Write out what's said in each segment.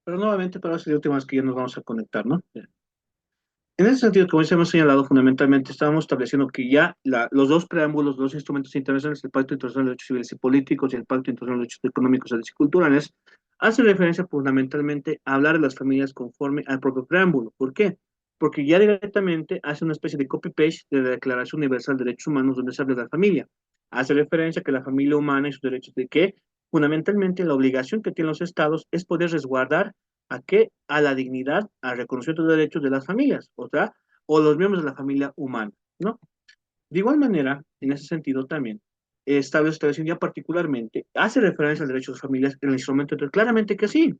Pero nuevamente, para ser la última vez que ya nos vamos a conectar, ¿no? En ese sentido, como ya hemos señalado, fundamentalmente estábamos estableciendo que ya los dos preámbulos, los instrumentos internacionales, el Pacto Internacional de Derechos Civiles y Políticos y el Pacto Internacional de Derechos Económicos, Sociales y Culturales, hacen referencia fundamentalmente a hablar de las familias conforme al propio preámbulo. ¿Por qué? Porque ya directamente hace una especie de copy-paste de la Declaración Universal de Derechos Humanos donde se habla de la familia. Hace referencia a que la familia humana y sus derechos de que fundamentalmente la obligación que tienen los estados es poder resguardar ¿a qué? A la dignidad, al reconocimiento de derechos de las familias, o sea, o los miembros de la familia humana, ¿no? De igual manera, en ese sentido también, establece ya particularmente, hace referencia al derecho de las familias en el instrumento, claramente que sí,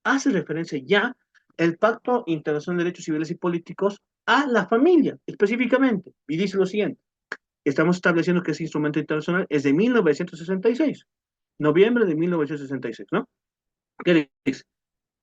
hace referencia ya el Pacto Internacional de Derechos Civiles y Políticos a la familia, específicamente, y dice lo siguiente, estamos estableciendo que ese instrumento internacional es de 1966, noviembre de 1966, ¿no? ¿Qué dice?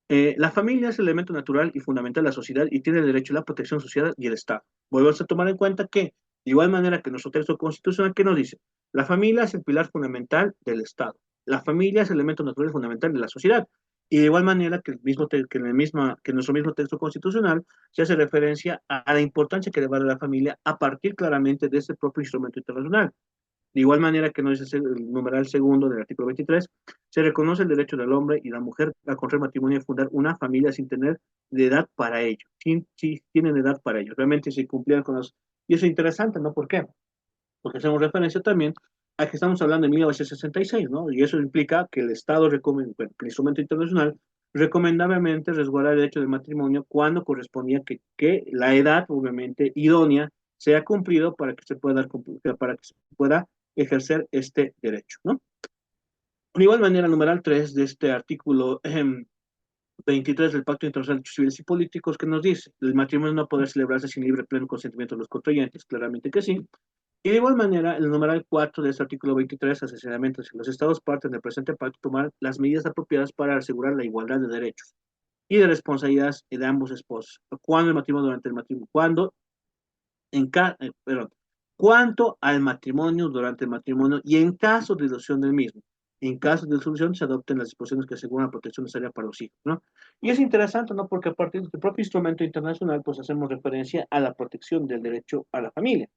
La familia es el elemento natural y fundamental de la sociedad y tiene el derecho a la protección social y el Estado. Volvemos a tomar en cuenta que, de igual manera que nuestro texto constitucional, ¿qué nos dice? La familia es el pilar fundamental del Estado. La familia es el elemento natural y fundamental de la sociedad. Y de igual manera que, que nuestro mismo texto constitucional se hace referencia a la importancia que le va a dar la familia a partir claramente de ese propio instrumento internacional. De igual manera que nos dice el numeral segundo del artículo 23, se reconoce el derecho del hombre y la mujer a contraer matrimonio y fundar una familia sin tener de edad para ello, si tienen edad para ello. Realmente si cumplían con los... Y eso es interesante, ¿no? ¿Por qué? Porque hacemos referencia también a que estamos hablando de 1966, ¿no? Y eso implica que el Estado, bueno, que el instrumento internacional, recomendablemente resguardar el derecho del matrimonio cuando correspondía que la edad, obviamente, idónea sea cumplido para que se pueda para que se pueda ejercer este derecho, ¿no? De igual manera, el numeral 3 de este artículo 23 del Pacto Internacional de Derechos Civiles y Políticos que nos dice, el matrimonio no puede celebrarse sin libre pleno consentimiento de los contrayentes, claramente que sí, y de igual manera, el numeral 4 de este artículo 23 asesoramiento si los estados parten del presente pacto tomar las medidas apropiadas para asegurar la igualdad de derechos y de responsabilidades de ambos esposos. Cuando el matrimonio, durante el matrimonio, cuando, perdón, cuanto al matrimonio, durante el matrimonio y en caso de disolución del mismo. En caso de disolución se adopten las disposiciones que aseguran la protección necesaria para los hijos, ¿no? Y es interesante, ¿no? Porque a partir del propio instrumento internacional, pues hacemos referencia a la protección del derecho a la familia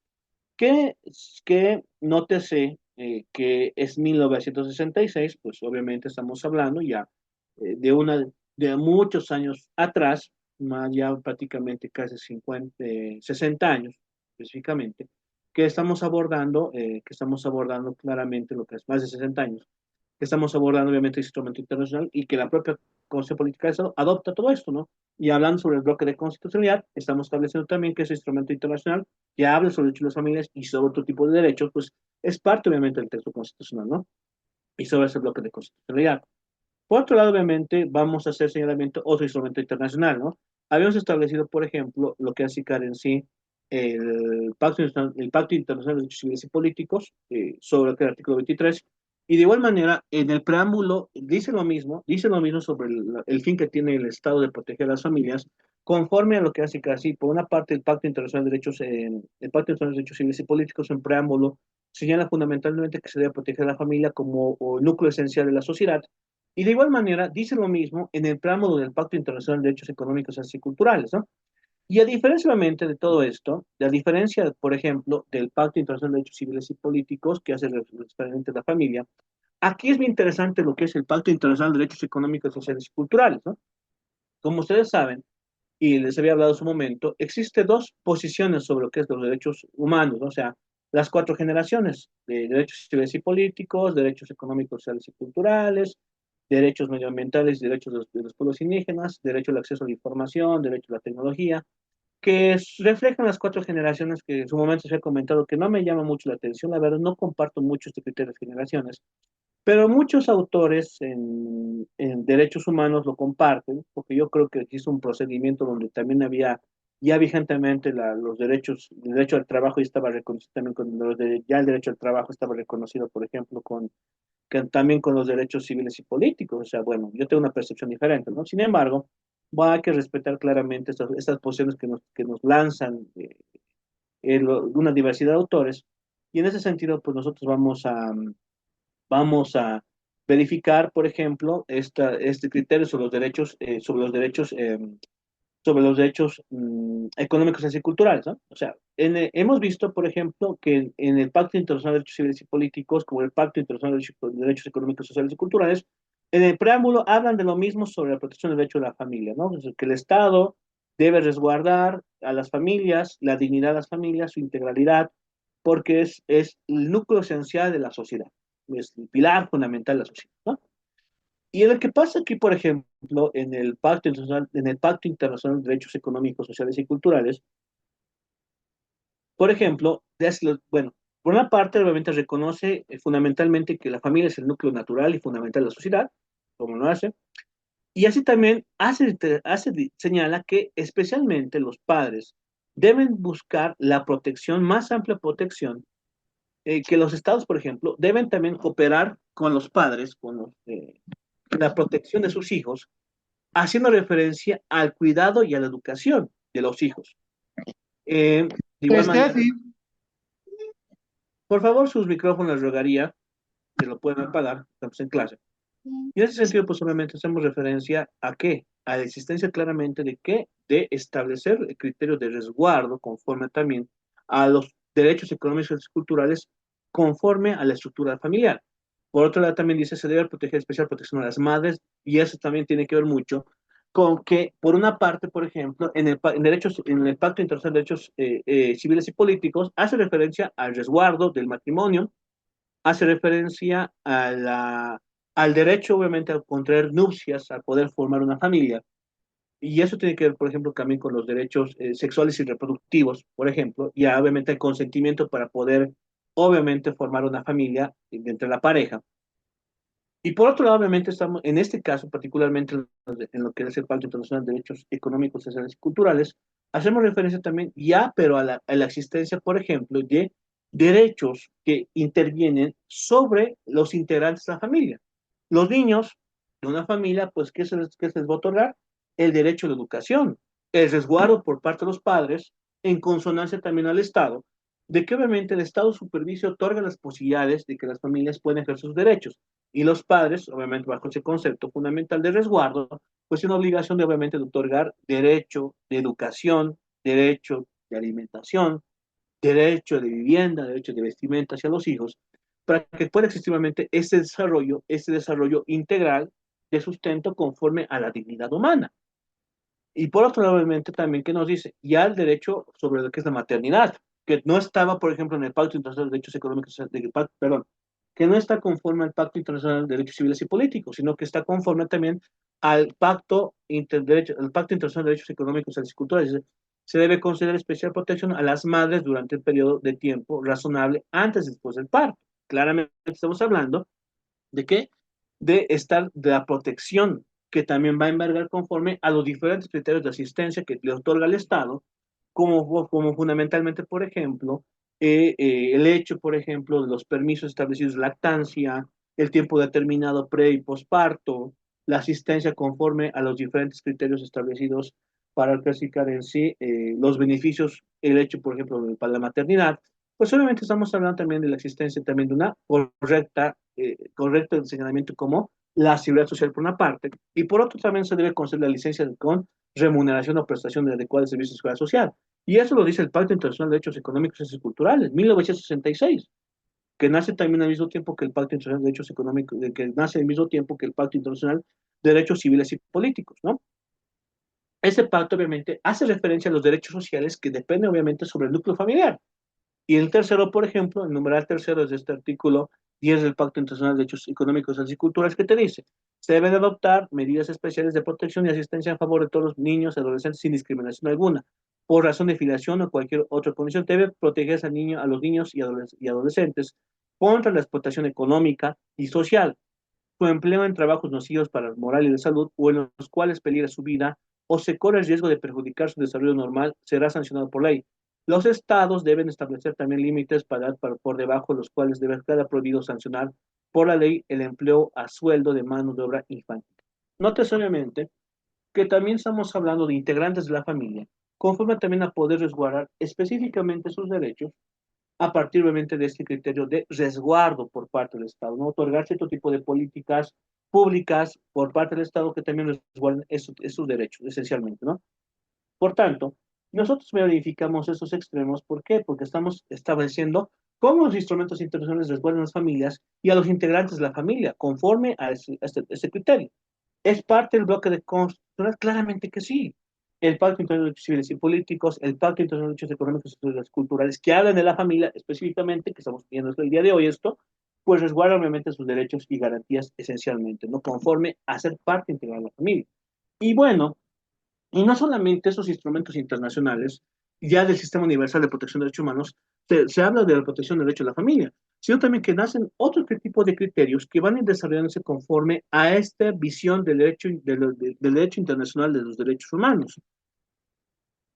que, que nótese que es 1966, pues obviamente estamos hablando ya de muchos años atrás, más ya prácticamente casi 50, 60 años específicamente, que estamos abordando claramente lo que es más de 60 años que estamos abordando obviamente el instrumento internacional y que la propia Constitución Política de Estado adopta todo esto, ¿no? Y hablando sobre el bloque de constitucionalidad, estamos estableciendo también que ese instrumento internacional que habla sobre derechos de las familias y sobre otro tipo de derechos, pues es parte obviamente del texto constitucional, ¿no? Y sobre ese bloque de constitucionalidad. Por otro lado, obviamente, vamos a hacer señalamiento otro instrumento internacional, ¿no? Habíamos establecido, por ejemplo, lo que hace CAR en sí, el Pacto Internacional de Derechos Civiles y Políticos, sobre el artículo 23, y de igual manera, en el preámbulo dice lo mismo sobre el fin que tiene el Estado de proteger a las familias, conforme a lo que hace casi, por una parte, el Pacto Internacional de Derechos, el Pacto Internacional de Derechos Civiles y Políticos, en preámbulo, señala fundamentalmente que se debe proteger a la familia como o núcleo esencial de la sociedad, y de igual manera, dice lo mismo en el preámbulo del Pacto Internacional de Derechos Económicos, Sociales y Culturales, ¿no? Y a diferencia obviamente de todo esto, a diferencia, por ejemplo, del Pacto Internacional de Derechos Civiles y Políticos, que hace referente a la familia, aquí es muy interesante lo que es el Pacto Internacional de Derechos Económicos, Sociales y Culturales, ¿no? Como ustedes saben, y les había hablado en su momento, existe dos posiciones sobre lo que es los derechos humanos, ¿no? O sea, las cuatro generaciones de derechos civiles y políticos, derechos económicos, sociales y culturales, derechos medioambientales, derechos de los pueblos indígenas, derecho al acceso a la información, derecho a la tecnología, que reflejan las cuatro generaciones que en su momento se ha comentado que no me llama mucho la atención, la verdad no comparto mucho este criterio de generaciones, pero muchos autores en derechos humanos lo comparten, porque yo creo que existe un procedimiento donde también había ya vigentemente los derechos, el derecho al trabajo y estaba reconocido también con ya el derecho al trabajo estaba reconocido, por ejemplo, también con los derechos civiles y políticos. O sea, bueno, yo tengo una percepción diferente, ¿no? Sin embargo, hay que respetar claramente estas posiciones que nos lanzan una diversidad de autores. Y en ese sentido, pues nosotros vamos a verificar, por ejemplo, este criterio sobre los derechos económicos y culturales, ¿no? O sea, hemos visto, por ejemplo, que en el Pacto Internacional de Derechos Civiles y Políticos, como el Pacto Internacional de Derechos Económicos, Sociales y Culturales, en el preámbulo hablan de lo mismo sobre la protección del derecho de la familia, ¿no? Es decir, que el Estado debe resguardar a las familias, la dignidad de las familias, su integralidad, porque es el núcleo esencial de la sociedad, es el pilar fundamental de la sociedad, ¿no? Y lo que pasa aquí, por ejemplo, en el Pacto Internacional de Derechos Económicos, Sociales y Culturales, por ejemplo, bueno, por una parte, obviamente reconoce fundamentalmente que la familia es el núcleo natural y fundamental de la sociedad, como lo hace, y así también señala que especialmente los padres deben buscar la protección, más amplia protección, que los estados, por ejemplo, deben también cooperar con los padres, la protección de sus hijos, haciendo referencia al cuidado y a la educación de los hijos. De igual manera, Steffi, por favor, sus micrófonos rogaría que lo puedan apagar, estamos en clase. Y en ese sentido, pues obviamente hacemos referencia a qué, a la existencia claramente de qué, de establecer criterios de resguardo conforme también a los derechos económicos y culturales conforme a la estructura familiar. Por otro lado, también dice se debe proteger especial protección a las madres y eso también tiene que ver mucho con que, por una parte, por ejemplo, en el Pacto Internacional de Derechos Civiles y Políticos, hace referencia al resguardo del matrimonio, hace referencia al derecho, obviamente, a contraer nupcias, a poder formar una familia. Y eso tiene que ver, por ejemplo, también con los derechos sexuales y reproductivos, por ejemplo, y obviamente el consentimiento para poder, obviamente, formar una familia entre la pareja. Y por otro lado, obviamente, estamos, en este caso, particularmente en lo que es el Pacto Internacional de Derechos Económicos, Sociales y Culturales, hacemos referencia también ya, pero a la existencia, por ejemplo, de derechos que intervienen sobre los integrantes de la familia. Los niños de una familia, pues, qué se les va a otorgar? El derecho a la educación, el resguardo por parte de los padres, en consonancia también al Estado, de que obviamente el Estado supervisa y otorga las posibilidades de que las familias puedan ejercer sus derechos y los padres, obviamente bajo ese concepto fundamental de resguardo, pues tienen obligación de obviamente de otorgar derecho de educación, derecho de alimentación, derecho de vivienda, derecho de vestimenta hacia los hijos, para que pueda existir obviamente ese desarrollo integral de sustento conforme a la dignidad humana. Y por otro lado, obviamente, también que nos dice ya el derecho sobre lo que es la maternidad, que no estaba, por ejemplo, en el Pacto Internacional de Derechos Económicos, perdón, que no está conforme al Pacto Internacional de Derechos Civiles y Políticos, sino que está conforme también al Pacto Internacional de Derechos Económicos, Sociales y Culturales. Se debe conceder especial protección a las madres durante el periodo de tiempo razonable antes y después del parto. Claramente estamos hablando ¿de qué? De la protección que también va a embargar conforme a los diferentes criterios de asistencia que le otorga el Estado, como fundamentalmente, por ejemplo, el hecho, por ejemplo, de los permisos establecidos de lactancia, el tiempo determinado pre y posparto, la asistencia conforme a los diferentes criterios establecidos para clasificar en sí los beneficios, el hecho, por ejemplo, para la maternidad, pues obviamente estamos hablando también de la existencia también de una correcto señalamiento como la seguridad social por una parte, y por otro también se debe conceder la licencia con remuneración o prestación de adecuados servicios de seguridad social. Y eso lo dice el Pacto Internacional de Derechos Económicos y Culturales, 1966, que nace también al mismo tiempo que el Pacto Internacional de Derechos Económicos, que nace al mismo tiempo que el Pacto Internacional de Derechos Civiles y Políticos, ¿no? Ese pacto obviamente hace referencia a los derechos sociales que dependen obviamente sobre el núcleo familiar. Y el tercero, por ejemplo, el numeral tercero es de este artículo 10 del Pacto Internacional de Derechos Económicos y Culturales que te dice, se deben adoptar medidas especiales de protección y asistencia en favor de todos los niños y adolescentes sin discriminación alguna. Por razón de filiación o cualquier otra condición, debe protegerse a los niños y adolescentes contra la explotación económica y social, su empleo en trabajos nocivos para la moral y la salud o en los cuales peligra su vida o se corre el riesgo de perjudicar su desarrollo normal, será sancionado por ley. Los estados deben establecer también límites por debajo de los cuales debe quedar prohibido sancionar por la ley el empleo a sueldo de mano de obra infantil. Note obviamente que también estamos hablando de integrantes de la familia, conforme también a poder resguardar específicamente sus derechos a partir obviamente de este criterio de resguardo por parte del Estado, ¿no? Otorgar cierto tipo de políticas públicas por parte del Estado que también resguarden esos derechos, esencialmente, ¿no? Por tanto, nosotros verificamos esos extremos, ¿por qué? Porque estamos estableciendo cómo los instrumentos internacionales resguardan a las familias y a los integrantes de la familia, conforme a ese criterio. ¿Es parte del bloque de constitucional? Claramente que sí. El Pacto Internacional de Derechos Civiles y Políticos, el Pacto Internacional de Derechos Económicos, Sociales y Culturales, que hablan de la familia específicamente, que estamos viendo el día de hoy esto, pues resguardan obviamente sus derechos y garantías esencialmente, ¿no? Conforme a ser parte integral de la familia. Y bueno, y no solamente esos instrumentos internacionales, ya del Sistema Universal de Protección de Derechos Humanos, se habla de la protección del derecho de la familia, sino también que nacen otro tipo de criterios que van a ir desarrollándose conforme a esta visión del derecho, del derecho internacional de los derechos humanos.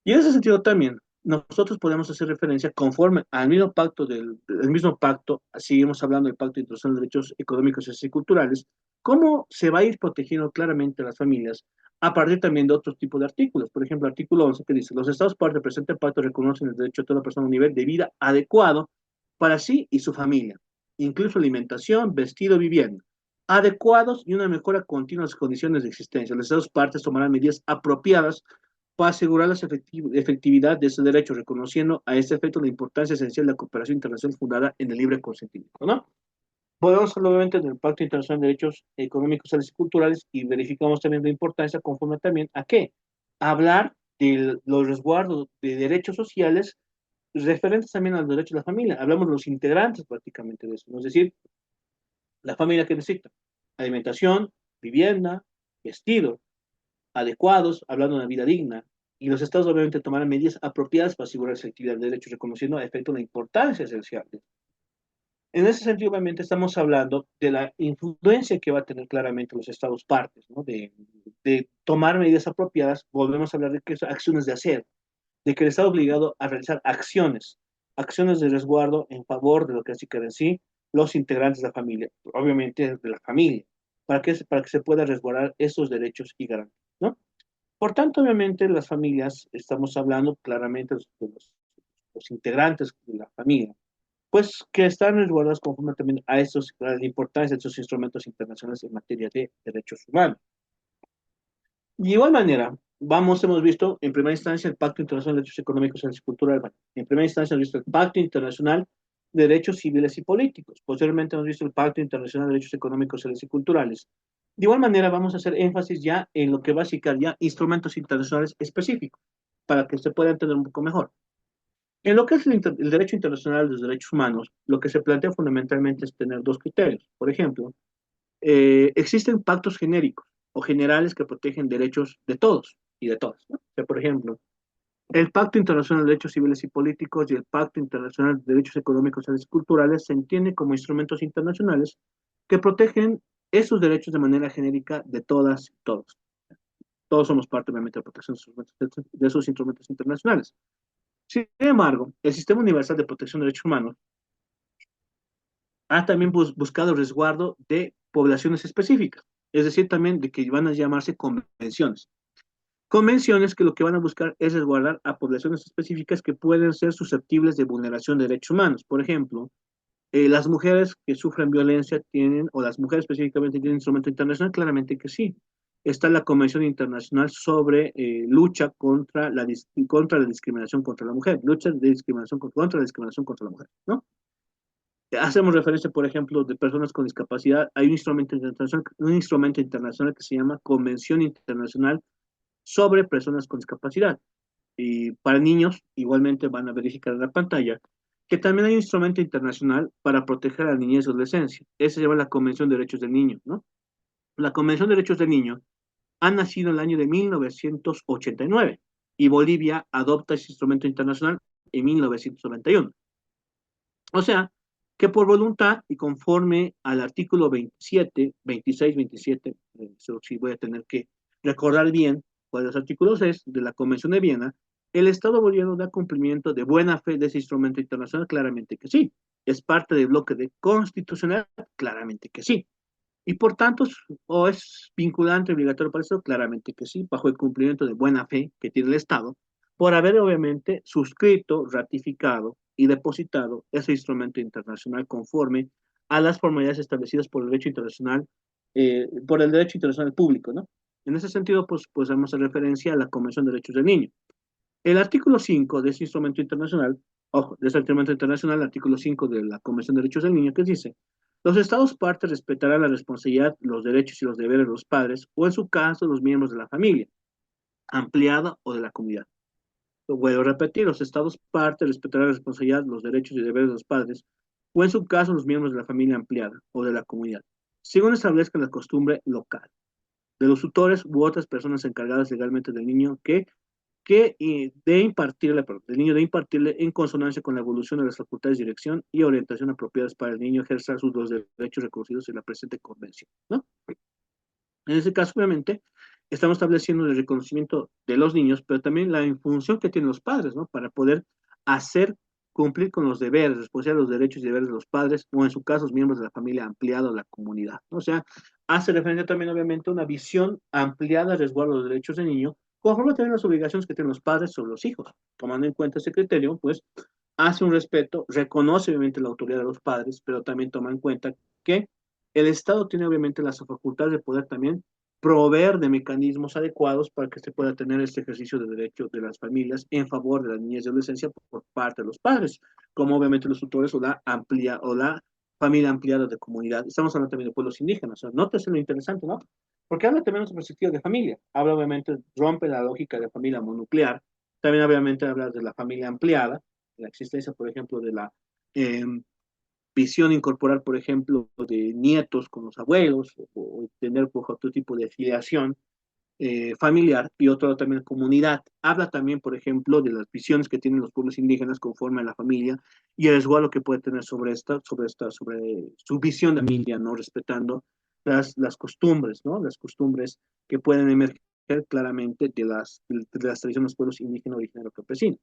Y en ese sentido también, nosotros podemos hacer referencia conforme al mismo pacto, mismo pacto, seguimos hablando del Pacto Internacional de Derechos Económicos, Sociales y Culturales, cómo se va a ir protegiendo claramente a las familias a partir también de otros tipos de artículos. Por ejemplo, el artículo 11 que dice, los Estados partes del presente pacto reconocen el derecho de toda persona a un nivel de vida adecuado para sí y su familia, incluso alimentación, vestido, vivienda, adecuados y una mejora continua de las condiciones de existencia. Los Estados partes tomarán medidas apropiadas para asegurar la efectividad de ese derecho, reconociendo a este efecto la importancia esencial de la cooperación internacional fundada en el libre consentimiento, ¿no? Podemos hablar obviamente del Pacto Internacional de Derechos Económicos, Sociales y Culturales y verificamos también la importancia conforme también a qué? A hablar de los resguardos de derechos sociales referentes también al derecho de la familia. Hablamos de los integrantes prácticamente de eso, ¿no? Es decir, la familia que necesita alimentación, vivienda, vestido, adecuados, hablando de una vida digna, y los estados obviamente tomarán medidas apropiadas para asegurar esa actividad de derechos, reconociendo a efecto la importancia esencial. En ese sentido, obviamente, estamos hablando de la influencia que va a tener claramente los estados partes, ¿no? De tomar medidas apropiadas, volvemos a hablar de que son acciones de hacer, de que el Estado obligado a realizar acciones, acciones de resguardo en favor de lo que así queda en sí, los integrantes de la familia, obviamente de la familia, para que se pueda resguardar esos derechos y garantías, ¿no? Por tanto, obviamente, las familias, estamos hablando claramente de los integrantes de la familia, pues que están resguardados conforme también a la importancia de estos instrumentos internacionales en materia de derechos humanos. De igual manera, hemos visto en primera instancia el Pacto Internacional de Derechos Económicos, Sociales y Culturales. Bueno, en primera instancia hemos visto el Pacto Internacional de Derechos Civiles y Políticos. Posteriormente hemos visto el Pacto Internacional de Derechos Económicos, Sociales y Culturales. De igual manera, vamos a hacer énfasis ya en lo que va a significar ya instrumentos internacionales específicos, para que se pueda entender un poco mejor. En lo que es el derecho internacional de los derechos humanos, lo que se plantea fundamentalmente es tener dos criterios. Por ejemplo, existen pactos genéricos o generales que protegen derechos de todos y de todas, ¿no? O sea, por ejemplo, el Pacto Internacional de Derechos Civiles y Políticos y el Pacto Internacional de Derechos Económicos, Sociales y Culturales se entienden como instrumentos internacionales que protegen esos derechos de manera genérica de todas y todos. Todos somos parte, obviamente, de la protección de esos instrumentos internacionales. Sin embargo, el Sistema Universal de Protección de Derechos Humanos ha también buscado resguardo de poblaciones específicas, es decir, también de que van a llamarse convenciones. Convenciones que lo que van a buscar es resguardar a poblaciones específicas que pueden ser susceptibles de vulneración de derechos humanos. Por ejemplo, las mujeres que sufren violencia tienen, o las mujeres específicamente tienen instrumento internacional, claramente que sí. Está la Convención Internacional sobre lucha contra la discriminación contra la mujer, lucha de discriminación contra la discriminación contra la mujer, ¿no? Hacemos referencia, por ejemplo, de personas con discapacidad. Hay un instrumento internacional que se llama Convención Internacional sobre Personas con Discapacidad. Y para niños, igualmente van a verificar en la pantalla, que también hay un instrumento internacional para proteger a la niñez y adolescencia. Ese se llama la Convención de Derechos del Niño, ¿no? La Convención de Derechos del Niño ha nacido en el año de 1989 y Bolivia adopta ese instrumento internacional en 1991. O sea, que por voluntad y conforme al artículo 27, 26, 27, eso sí voy a tener que recordar bien cuáles los artículos es de la Convención de Viena, el Estado boliviano da cumplimiento de buena fe de ese instrumento internacional, claramente que sí. Es parte del bloque de constitucional, claramente que sí. Y por tanto, o es vinculante, obligatorio para eso, claramente que sí, bajo el cumplimiento de buena fe que tiene el Estado, por haber obviamente suscrito, ratificado y depositado ese instrumento internacional conforme a las formalidades establecidas por el derecho internacional, por el derecho internacional público, ¿no? En ese sentido, pues hacemos referencia a la Convención de Derechos del Niño. El artículo 5 de ese instrumento internacional, ojo, de ese instrumento internacional, el artículo 5 de la Convención de Derechos del Niño, que dice, los Estados partes respetarán la responsabilidad, los derechos y los deberes de los padres, o en su caso, los miembros de la familia, ampliada o de la comunidad. Lo vuelvo a repetir, los Estados partes respetarán la responsabilidad, los derechos y deberes de los padres, o en su caso, los miembros de la familia ampliada o de la comunidad, según establezca la costumbre local de los tutores u otras personas encargadas legalmente del niño de impartirle, perdón, del niño de impartirle en consonancia con la evolución de las facultades de dirección y orientación apropiadas para el niño ejercer sus dos derechos reconocidos en la presente convención, ¿no? En ese caso, obviamente, estamos estableciendo el reconocimiento de los niños, pero también la función que tienen los padres, ¿no? Para poder hacer cumplir con los deberes, responsabilidades, los derechos y deberes de los padres, o en su caso, los miembros de la familia ampliada o la comunidad, ¿no? O sea, hace referencia también, obviamente, a una visión ampliada al resguardo de los derechos del niño, conforme también las obligaciones que tienen los padres sobre los hijos. Tomando en cuenta ese criterio, pues, hace un respeto, reconoce, obviamente, la autoridad de los padres, pero también toma en cuenta que el Estado tiene obviamente las facultades de poder también proveer de mecanismos adecuados para que se pueda tener este ejercicio de derechos de las familias en favor de la niñez y adolescencia por parte de los padres, como obviamente los tutores o la familia ampliada de comunidad. Estamos hablando también de pueblos indígenas, o sea, nótese lo interesante, ¿no? Porque habla también de su perspectiva de familia, habla obviamente, rompe la lógica de familia monuclear, también obviamente habla de la familia ampliada, la existencia, por ejemplo, de la eh, visión incorporar, por ejemplo, de nietos con los abuelos o tener pues, otro tipo de afiliación familiar y otro también comunidad. Habla también, por ejemplo, de las visiones que tienen los pueblos indígenas conforme a la familia y el resguardo que puede tener sobre su visión de familia, ¿no? Respetando las costumbres, ¿no? Las costumbres que pueden emerger claramente de las tradiciones de los pueblos indígenas originarios campesinos.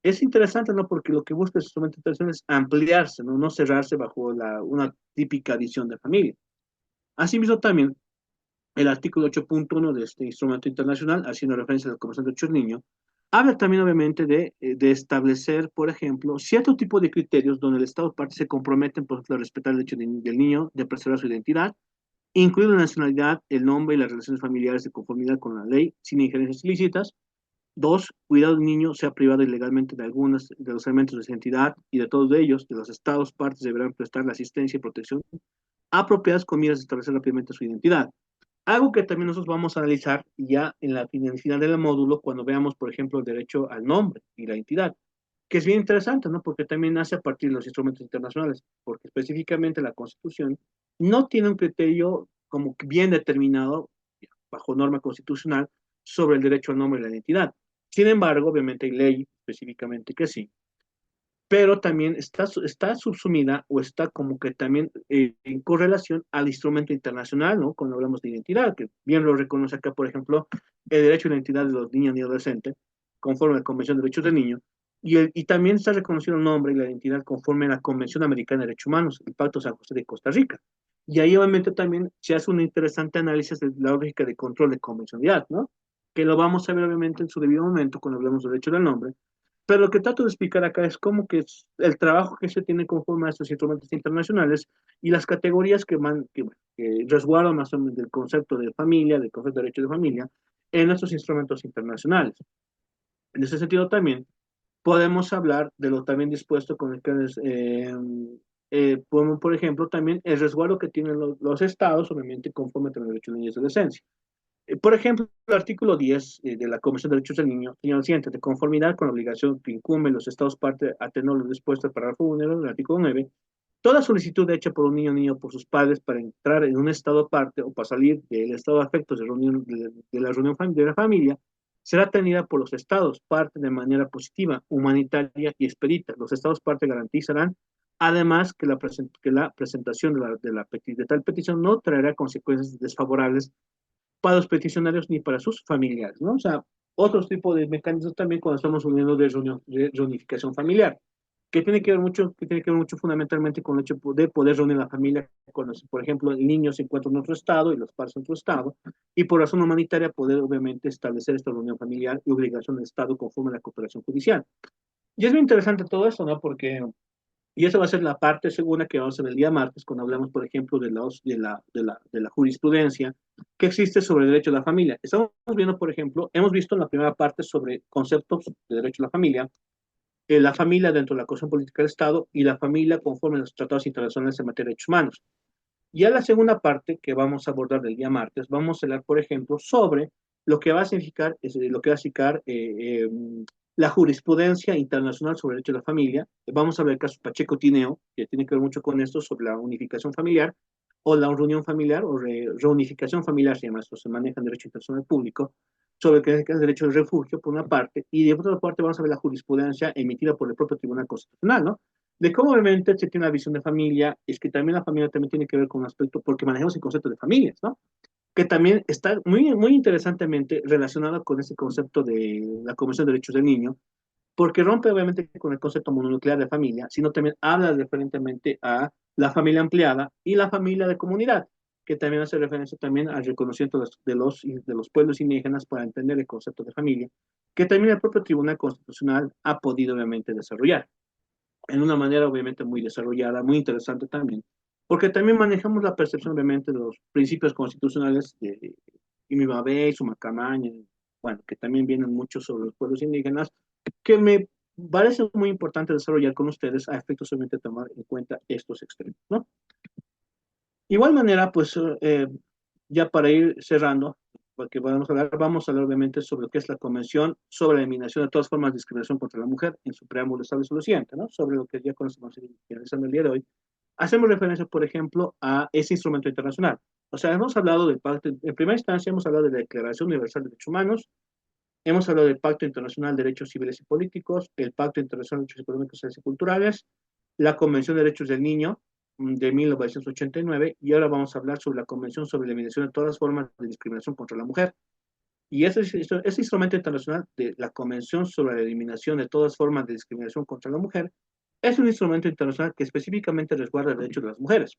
Es interesante, ¿no? Porque lo que busca el instrumento internacional es ampliarse, ¿no? No cerrarse bajo una típica visión de familia. Asimismo, también el artículo 8.1 de este instrumento internacional, haciendo referencia a la Convención de Derechos del Niño, habla también, obviamente, de establecer, por ejemplo, cierto tipo de criterios donde el Estado parte se comprometen, por ejemplo, a respetar el derecho del niño, de preservar su identidad, incluir la nacionalidad, el nombre y las relaciones familiares de conformidad con la ley, sin injerencias ilícitas. Dos, cuidado del niño sea privado ilegalmente de algunos de los elementos de su identidad y de todos ellos, de los estados partes deberán prestar la asistencia y protección apropiadas con miras de establecer rápidamente su identidad. Algo que también nosotros vamos a analizar ya en la final del módulo cuando veamos, por ejemplo, el derecho al nombre y la identidad, que es bien interesante, ¿no? Porque también nace a partir de los instrumentos internacionales, porque específicamente la Constitución no tiene un criterio como bien determinado bajo norma constitucional sobre el derecho al nombre y la identidad. Sin embargo, obviamente hay ley específicamente que sí, pero también está subsumida o está como que también en correlación al instrumento internacional, ¿no? Cuando hablamos de identidad, que bien lo reconoce acá, por ejemplo, el derecho a la identidad de los niños y adolescentes, conforme a la Convención de Derechos del Niño, y también está reconocido el nombre y la identidad conforme a la Convención Americana de Derechos Humanos, el Pacto San José de Costa Rica. Y ahí obviamente también se hace un interesante análisis de la lógica de control de convencionalidad, ¿no? Que lo vamos a ver obviamente en su debido momento cuando hablemos del derecho del nombre, pero lo que trato de explicar acá es cómo que es el trabajo que se tiene conforme a estos instrumentos internacionales y las categorías que resguardan más o menos del concepto de familia, del concepto de derecho de familia, en estos instrumentos internacionales. En ese sentido también podemos hablar de lo también dispuesto con el que es, por ejemplo, también el resguardo que tienen los estados, obviamente, conforme a los derechos de niños y adolescencia. Por ejemplo, el artículo 10 de la Convención de Derechos del Niño señala lo siguiente: de conformidad con la obligación que incumben los estados parte a tener lo dispuesto el párrafo 1 del artículo 9, toda solicitud hecha por un niño o niño por sus padres para entrar en un estado parte o para salir del estado de afectos de la reunión de la familia será atendida por los estados parte de manera positiva, humanitaria y expedita. Los estados parte garantizarán además que la presentación de tal petición no traerá consecuencias desfavorables para los peticionarios ni para sus familiares, ¿no? O sea, otros tipos de mecanismos también cuando estamos uniendo de reunificación familiar, que tiene que ver mucho fundamentalmente con el hecho de poder reunir a la familia cuando, por ejemplo, el niño se encuentra en otro estado y los padres en otro estado, y por razón humanitaria poder obviamente establecer esta reunión familiar y obligación del Estado conforme a la cooperación judicial. Y es muy interesante todo esto, ¿no? Porque, y esa va a ser la parte segunda que vamos a ver el día martes, cuando hablamos, por ejemplo, de la jurisprudencia que existe sobre el derecho a la familia. Estamos viendo, por ejemplo, hemos visto en la primera parte sobre conceptos de derecho a la familia dentro de la Constitución Política del Estado y la familia conforme a los tratados internacionales en materia de derechos humanos. Y a la segunda parte que vamos a abordar del día martes, vamos a hablar, por ejemplo, sobre lo que va a significar, lo que va a significar la jurisprudencia internacional sobre el derecho de la familia. Vamos a ver el caso Pacheco Tineo, que tiene que ver mucho con esto, sobre la unificación familiar, o la reunión familiar, o reunificación familiar, se llama esto, se maneja en derecho internacional público, sobre el que es el derecho de refugio, por una parte, y de otra parte vamos a ver la jurisprudencia emitida por el propio Tribunal Constitucional, ¿no? De cómo obviamente se tiene una visión de familia, es que también la familia también tiene que ver con un aspecto, porque manejamos el concepto de familias, ¿no? Que también está muy, muy interesantemente relacionado con ese concepto de la Convención de Derechos del Niño, porque rompe obviamente con el concepto mononuclear de familia, sino también habla referentemente a la familia ampliada y la familia de comunidad, que también hace referencia también al reconocimiento de los pueblos indígenas para entender el concepto de familia, que también el propio Tribunal Constitucional ha podido obviamente desarrollar en una manera obviamente muy desarrollada, muy interesante también, porque también manejamos la percepción obviamente de los principios constitucionales de Imibabé, Sumacamaña, bueno, que también vienen mucho sobre los pueblos indígenas, que me parece muy importante desarrollar con ustedes a efectos obviamente de tomar en cuenta estos extremos, ¿no? Igual manera, pues ya para ir cerrando, porque vamos a hablar obviamente sobre lo que es la Convención sobre la eliminación de todas formas de discriminación contra la mujer. En su preámbulo establece lo siguiente, ¿no? Sobre lo que ya conocemos realizando el día de hoy. Hacemos referencia, por ejemplo, a ese instrumento internacional. O sea, hemos hablado del pacto, en primera instancia hemos hablado de la Declaración Universal de Derechos Humanos, hemos hablado del Pacto Internacional de Derechos Civiles y Políticos, el Pacto Internacional de Derechos Económicos, Sociales y Culturales, la Convención de Derechos del Niño de 1989, y ahora vamos a hablar sobre la Convención sobre la Eliminación de todas las formas de discriminación contra la mujer. Y ese instrumento internacional de la Convención sobre la Eliminación de todas formas de discriminación contra la mujer es un instrumento internacional que específicamente resguarda el derecho de las mujeres.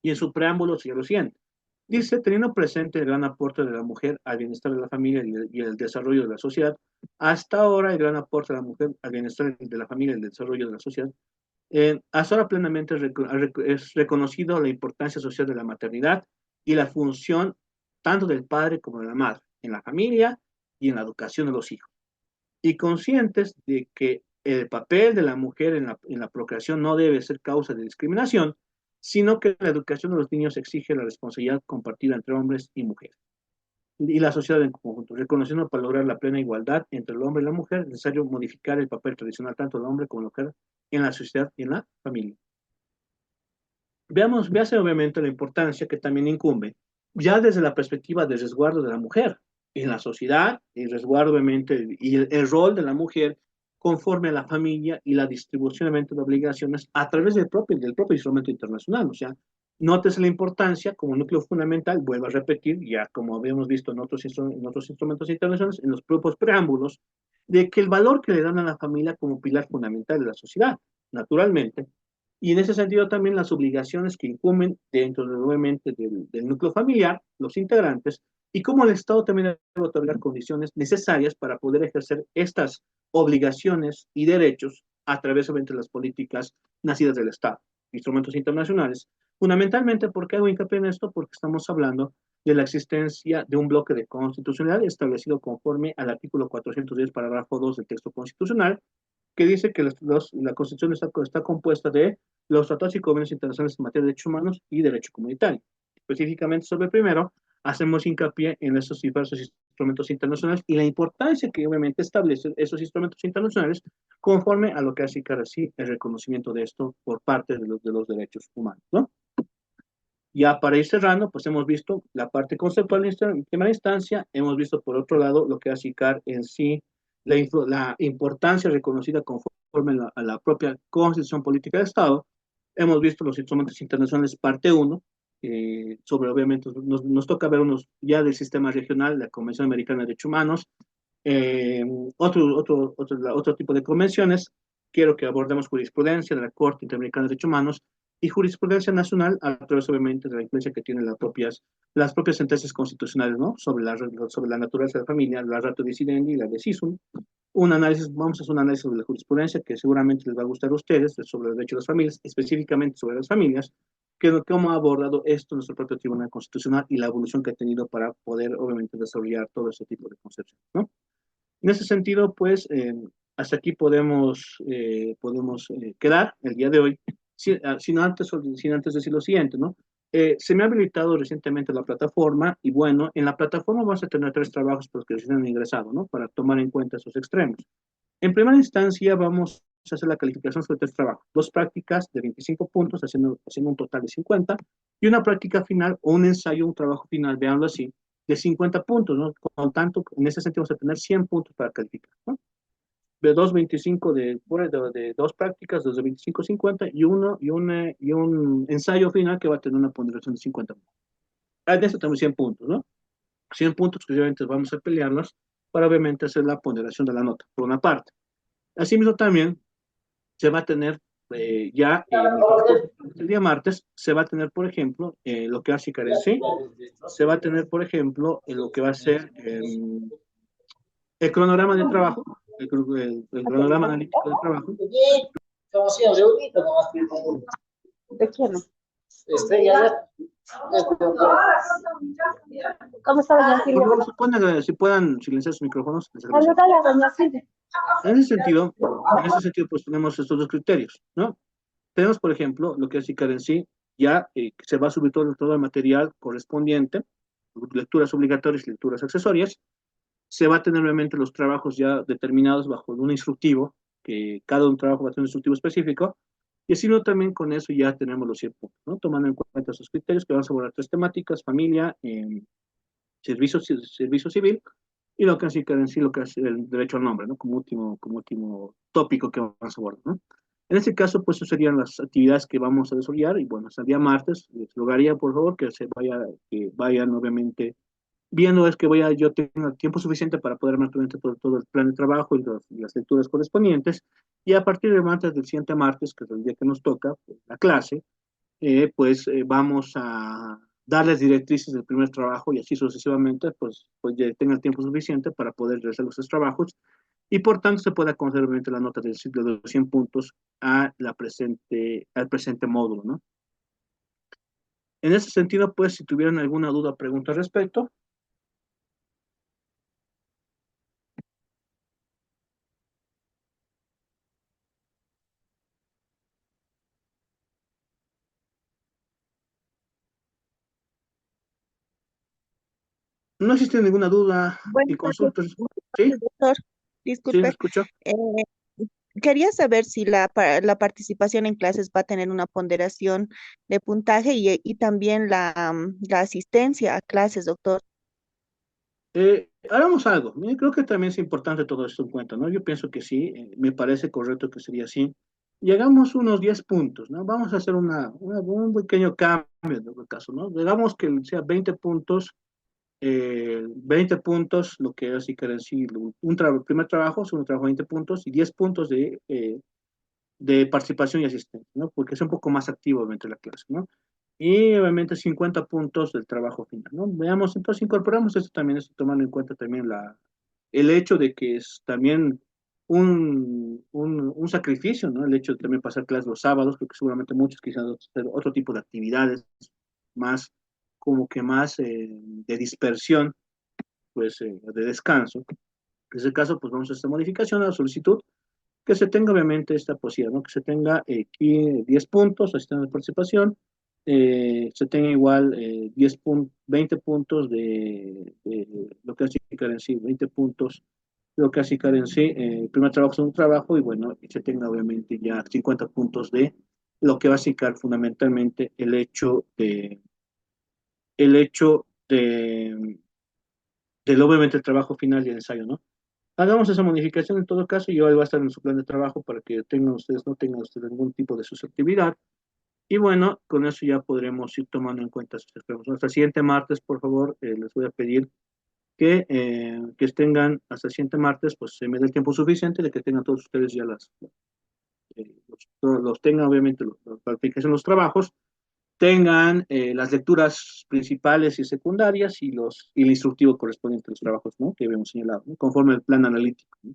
Y en su preámbulo sigue lo siguiente. Dice, teniendo presente el gran aporte de la mujer al bienestar de la familia y el desarrollo de la sociedad, hasta ahora el gran aporte de la mujer al bienestar de la familia y el desarrollo de la sociedad, hasta ahora plenamente es reconocido la importancia social de la maternidad y la función tanto del padre como de la madre en la familia y en la educación de los hijos. Y conscientes de que el papel de la mujer en la procreación no debe ser causa de discriminación, sino que la educación de los niños exige la responsabilidad compartida entre hombres y mujeres y la sociedad en conjunto, reconociendo para lograr la plena igualdad entre el hombre y la mujer, es necesario modificar el papel tradicional tanto del hombre como de la mujer en la sociedad y en la familia. Véase obviamente la importancia que también incumbe, ya desde la perspectiva del resguardo de la mujer en la sociedad, el resguardo obviamente y el rol de la mujer conforme a la familia y la distribución obviamente de obligaciones a través del propio instrumento internacional. O sea, nótese la importancia como núcleo fundamental, vuelvo a repetir, ya como habíamos visto en otros instrumentos internacionales, en los propios preámbulos, de que el valor que le dan a la familia como pilar fundamental de la sociedad, naturalmente, y en ese sentido también las obligaciones que incumben dentro nuevamente del núcleo familiar, los integrantes, y cómo el Estado también debe otorgar condiciones necesarias para poder ejercer estas obligaciones y derechos a través de las políticas nacidas del Estado, instrumentos internacionales. Fundamentalmente, ¿por qué hago hincapié en esto? Porque estamos hablando de la existencia de un bloque de constitucionalidad establecido conforme al artículo 410, parágrafo 2 del texto constitucional, que dice que la Constitución está compuesta de los tratados y convenios internacionales en materia de derechos humanos y derecho comunitario. Específicamente sobre el primero, hacemos hincapié en esos diversos instrumentos internacionales y la importancia que obviamente establecen esos instrumentos internacionales conforme a lo que hace así el reconocimiento de esto por parte de los derechos humanos, ¿no? Ya para ir cerrando, pues hemos visto la parte conceptual en primera instancia, hemos visto por otro lado lo que hace ICAR en sí, la importancia reconocida conforme a la propia Constitución Política del Estado, hemos visto los instrumentos internacionales parte uno, sobre obviamente nos toca ver unos ya del sistema regional, la Convención Americana de Derechos Humanos, eh, otro tipo de convenciones, quiero que abordemos jurisprudencia de la Corte Interamericana de Derechos Humanos, y jurisprudencia nacional a través, obviamente, de la influencia que tienen las propias sentencias constitucionales, ¿no? Sobre la naturaleza de la familia, la ratio decidendi y la decisum. Vamos a hacer un análisis sobre la jurisprudencia que seguramente les va a gustar a ustedes, sobre el derecho de las familias, específicamente sobre las familias, cómo ha abordado esto nuestro propio Tribunal Constitucional y la evolución que ha tenido para poder, obviamente, desarrollar todo ese tipo de concepciones, ¿no? En ese sentido, pues, hasta aquí podemos quedar el día de hoy, sin antes decir lo siguiente, ¿no? Se me ha habilitado recientemente la plataforma y bueno, en la plataforma vamos a tener tres trabajos por los que recién han ingresado, ¿no? Para tomar en cuenta esos extremos. En primera instancia vamos a hacer la calificación sobre tres trabajos, dos prácticas de 25 puntos, haciendo un total de 50, y una práctica final o un ensayo, un trabajo final, veanlo así, de 50 puntos, ¿no? Con tanto, en ese sentido vamos a tener 100 puntos para calificar, ¿no? De 2.25 de dos prácticas, dos de 25, 50, y un ensayo final que va a tener una ponderación de 50 puntos. De eso tenemos 100 puntos, ¿no? 100 puntos que obviamente vamos a pelearlos para obviamente hacer la ponderación de la nota, por una parte. Asimismo también se va a tener el día martes, se va a tener, por ejemplo, lo que va a significar en sí, se va a tener, por ejemplo, lo que va a ser el cronograma de trabajo, el cronograma analítico de trabajo. ¿De quién? ¿Cómo está doña Silvia? Por favor, si puedan silenciar sus micrófonos. En ese sentido, pues tenemos estos dos criterios, ¿no? Tenemos, por ejemplo, lo que es ICAR en sí, ya se va a subir todo el material correspondiente, lecturas obligatorias y lecturas accesorias. Se va a tener obviamente los trabajos ya determinados bajo un instructivo, que cada un trabajo va a tener un instructivo específico, y así no también con eso ya tenemos los 100 puntos, ¿no? Tomando en cuenta esos criterios que vamos a abordar tres temáticas: familia, servicio civil, y lo que es ICAR en sí, lo que es el derecho al nombre, ¿no? Como último tópico que vamos a abordar, ¿no? En este caso, pues, esas serían las actividades que vamos a desarrollar, y bueno, hasta el día martes, les rogaría, por favor, que vayan, obviamente, viendo es que yo tenga tiempo suficiente para poder mantener todo el plan de trabajo y las lecturas correspondientes, y a partir del martes del siguiente martes, que es el día que nos toca, pues, la clase, vamos a darles directrices del primer trabajo y así sucesivamente, pues ya tengan tiempo suficiente para poder realizar los trabajos y por tanto se pueda conceder obviamente la nota de los 100 puntos al presente módulo, ¿no? En ese sentido, pues, si tuvieran alguna duda o pregunta al respecto. No existe ninguna duda y Buenas noches, consultas. ¿Sí? doctor. ¿Sí me Disculpe. escucho? eh, Quería saber si la participación en clases va a tener una ponderación de puntaje y también la asistencia a clases, doctor. Hagamos algo. Mira, creo que también es importante todo esto en cuenta, ¿no? Yo pienso que sí, me parece correcto que sería así. Y hagamos unos 10 puntos, ¿no? Vamos a hacer un pequeño cambio en todo caso, ¿no? Digamos que sea 20 puntos, lo que así quiere decir, primer trabajo, segundo trabajo 20 puntos y 10 puntos de participación y asistencia, ¿no? Porque es un poco más activo dentro de la clase, ¿no? Y obviamente 50 puntos del trabajo final, ¿no? Veamos, entonces incorporamos esto también, esto tomando en cuenta también el hecho de que es también un sacrificio, ¿no? El hecho de también pasar clases los sábados, porque seguramente muchos quizás hacer otro tipo de actividades más, como que más de dispersión, pues de descanso. En ese caso, pues vamos a esta modificación a la solicitud, que se tenga obviamente esta posibilidad, ¿no? Que se tenga aquí 10 puntos, asistencia de participación, se tenga igual 20 puntos de lo que hace en sí, 20 puntos lo que hace en sí, primer trabajo, segundo trabajo, y bueno, y se tenga obviamente ya 50 puntos de lo que va a significar fundamentalmente el hecho obviamente el trabajo final y el ensayo, ¿no? Hagamos esa modificación en todo caso y hoy va a estar en su plan de trabajo para que no tengan ustedes ningún tipo de susceptibilidad. Y bueno, con eso ya podremos ir tomando en cuenta sus extremos. Hasta el siguiente martes, por favor, les voy a pedir que tengan hasta el siguiente martes, pues se me dé el tiempo suficiente de que tengan todos ustedes ya los tengan, obviamente, la calificación de los trabajos, tengan las lecturas principales y secundarias y el instructivo correspondiente a los trabajos, ¿no? Que habíamos señalado, ¿no? Conforme al plan analítico, ¿no?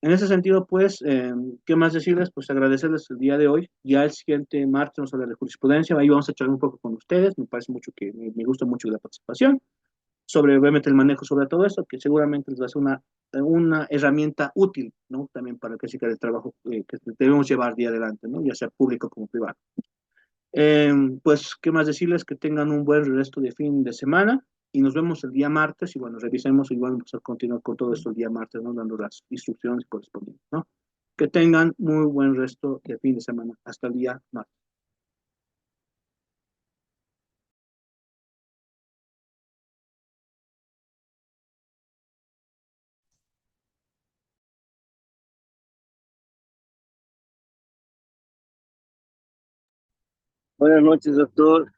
En ese sentido, pues, ¿qué más decirles? Pues agradecerles el día de hoy. Ya el siguiente martes vamos a hablar de jurisprudencia. Ahí vamos a echar un poco con ustedes. Me parece mucho que me gusta mucho la participación. Sobre, obviamente, el manejo sobre todo eso, que seguramente les va a ser una herramienta útil, ¿no? También para que siga el trabajo que debemos llevar día adelante, ¿no? Ya sea público como privado. Pues, ¿qué más decirles? Que tengan un buen resto de fin de semana y nos vemos el día martes y bueno, revisemos y vamos a continuar con todo esto el día martes, ¿no? Dando las instrucciones correspondientes, ¿no? Que tengan muy buen resto de fin de semana. Hasta el día martes. Buenas noches, doctor.